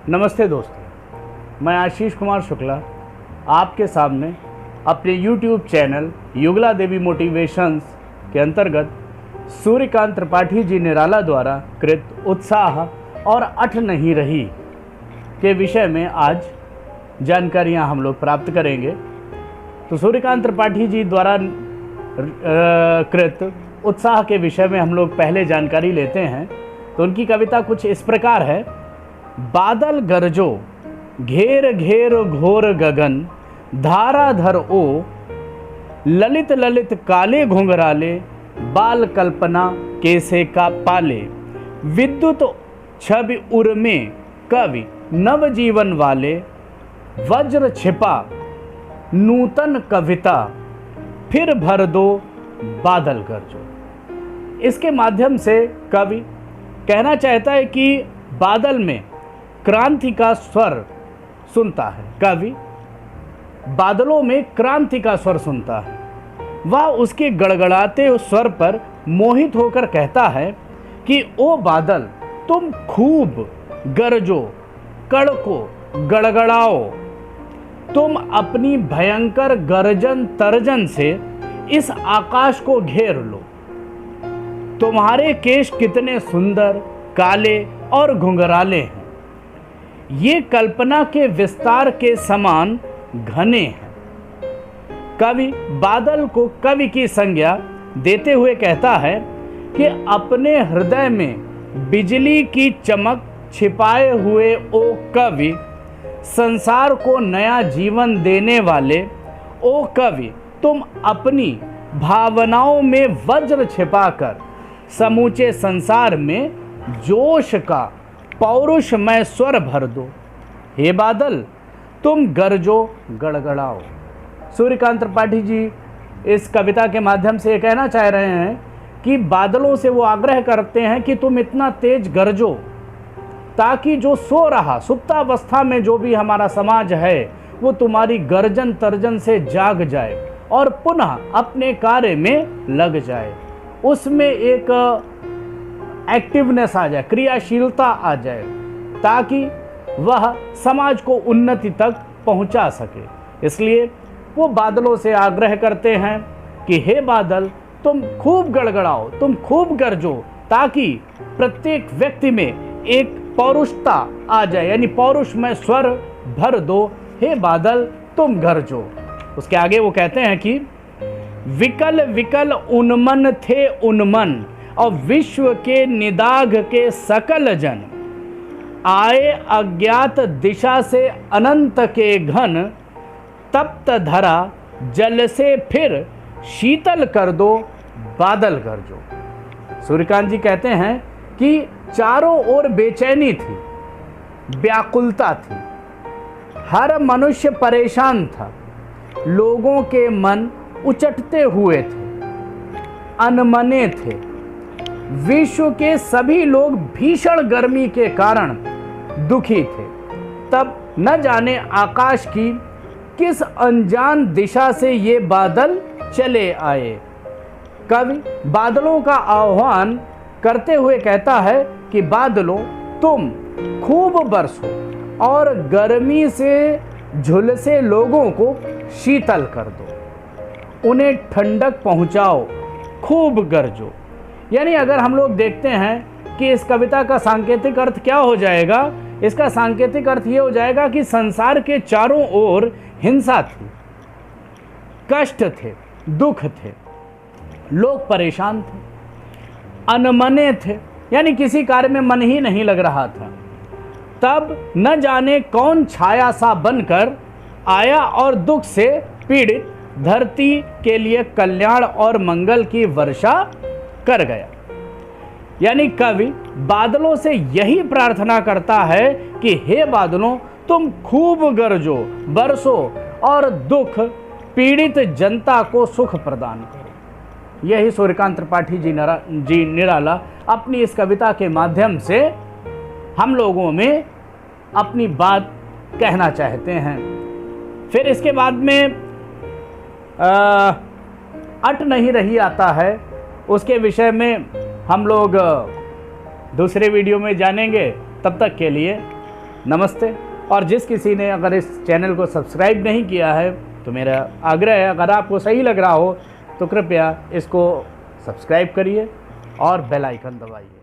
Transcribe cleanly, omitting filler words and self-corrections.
नमस्ते दोस्तों, मैं आशीष कुमार शुक्ला आपके सामने अपने YouTube चैनल युगला देवी मोटिवेशंस के अंतर्गत सूर्यकांत त्रिपाठी जी निराला द्वारा कृत उत्साह और अठ नहीं रही के विषय में आज जानकारियां हम लोग प्राप्त करेंगे। तो सूर्यकांत त्रिपाठी जी द्वारा कृत उत्साह के विषय में हम लोग पहले जानकारी लेते हैं। तो उनकी कविता कुछ इस प्रकार है। बादल गरजो घेर घेर घोर गगन, धाराधर ओ ललित ललित काले घुंघराले, बाल कल्पना कैसे का पाले, विद्युत छवि उर्मे कवि नव जीवन वाले, वज्र छिपा नूतन कविता, फिर भर दो बादल गरजो। इसके माध्यम से कवि कहना चाहता है कि बादल में क्रांति का स्वर सुनता है। कवि बादलों में क्रांति का स्वर सुनता है। वह उसके गड़गड़ाते उस स्वर पर मोहित होकर कहता है कि ओ बादल, तुम खूब गरजो, कड़को, गड़गड़ाओ। तुम अपनी भयंकर गर्जन तर्जन से इस आकाश को घेर लो। तुम्हारे केश कितने सुंदर, काले और घुंघराले हैं। ये कल्पना के विस्तार के समान घने हैं। कवि बादल को कवि की संज्ञा देते हुए कहता है कि अपने हृदय में बिजली की चमक छिपाए हुए ओ कवि, संसार को नया जीवन देने वाले ओ कवि, तुम अपनी भावनाओं में वज्र छिपाकर समूचे संसार में जोश का पौरुषमय स्वर भर दो। हे बादल, तुम गरजो, गड़गड़ाओ। सूर्यकांत त्रिपाठी जी इस कविता के माध्यम से ये कहना चाह रहे हैं कि बादलों से वो आग्रह करते हैं कि तुम इतना तेज गरजो ताकि जो सो रहा, सुप्तावस्था में जो भी हमारा समाज है वो तुम्हारी गर्जन तर्जन से जाग जाए और पुनः अपने कार्य में लग जाए। उसमें एक एक्टिवनेस आ जाए, क्रियाशीलता आ जाए, ताकि वह समाज को उन्नति तक पहुंचा सके। इसलिए वो बादलों से आग्रह करते हैं कि हे बादल, तुम खूब गड़गड़ाओ, तुम खूब गरजो, ताकि प्रत्येक व्यक्ति में एक पौरुषता आ जाए, यानी पौरुषमय स्वर भर दो। हे बादल, तुम गरजो। उसके आगे वो कहते हैं कि विकल विकल उन्मन थे उन्मन, और विश्व के निदाघ के सकल जन, आए अज्ञात दिशा से अनंत के घन, तप्त धरा जल से फिर शीतल कर दो बादल गरजो। सूर्यकांत जी कहते हैं कि चारों ओर बेचैनी थी, व्याकुलता थी, हर मनुष्य परेशान था, लोगों के मन उचटते हुए थे, अनमने थे। विश्व के सभी लोग भीषण गर्मी के कारण दुखी थे। तब न जाने आकाश की किस अनजान दिशा से ये बादल चले आए। कवि बादलों का आह्वान करते हुए कहता है कि बादलों, तुम खूब बरसो और गर्मी से झुलसे लोगों को शीतल कर दो, उन्हें ठंडक पहुंचाओ, खूब गरजो। यानी अगर हम लोग देखते हैं कि इस कविता का सांकेतिक अर्थ क्या हो जाएगा, इसका सांकेतिक अर्थ ये हो जाएगा कि संसार के चारों ओर हिंसा थी, कष्ट थे, दुख थे, लोग परेशान थे, अनमने थे, यानी किसी कार्य में मन ही नहीं लग रहा था। तब न जाने कौन छाया सा बनकर आया और दुख से पीड़ित धरती के लिए कल्याण और मंगल की वर्षा कर गया। यानी कवि बादलों से यही प्रार्थना करता है कि हे बादलों, तुम खूब गरजो, बरसो और दुख पीड़ित जनता को सुख प्रदान करो। यही सूर्यकांत त्रिपाठी जी निराला अपनी इस कविता के माध्यम से हम लोगों में अपनी बात कहना चाहते हैं। फिर इसके बाद में अट नहीं रही आता है, उसके विषय में हम लोग दूसरे वीडियो में जानेंगे। तब तक के लिए नमस्ते। और जिस किसी ने अगर इस चैनल को सब्सक्राइब नहीं किया है तो मेरा आग्रह है, अगर आपको सही लग रहा हो तो कृपया इसको सब्सक्राइब करिए और बेल आइकन दबाइए।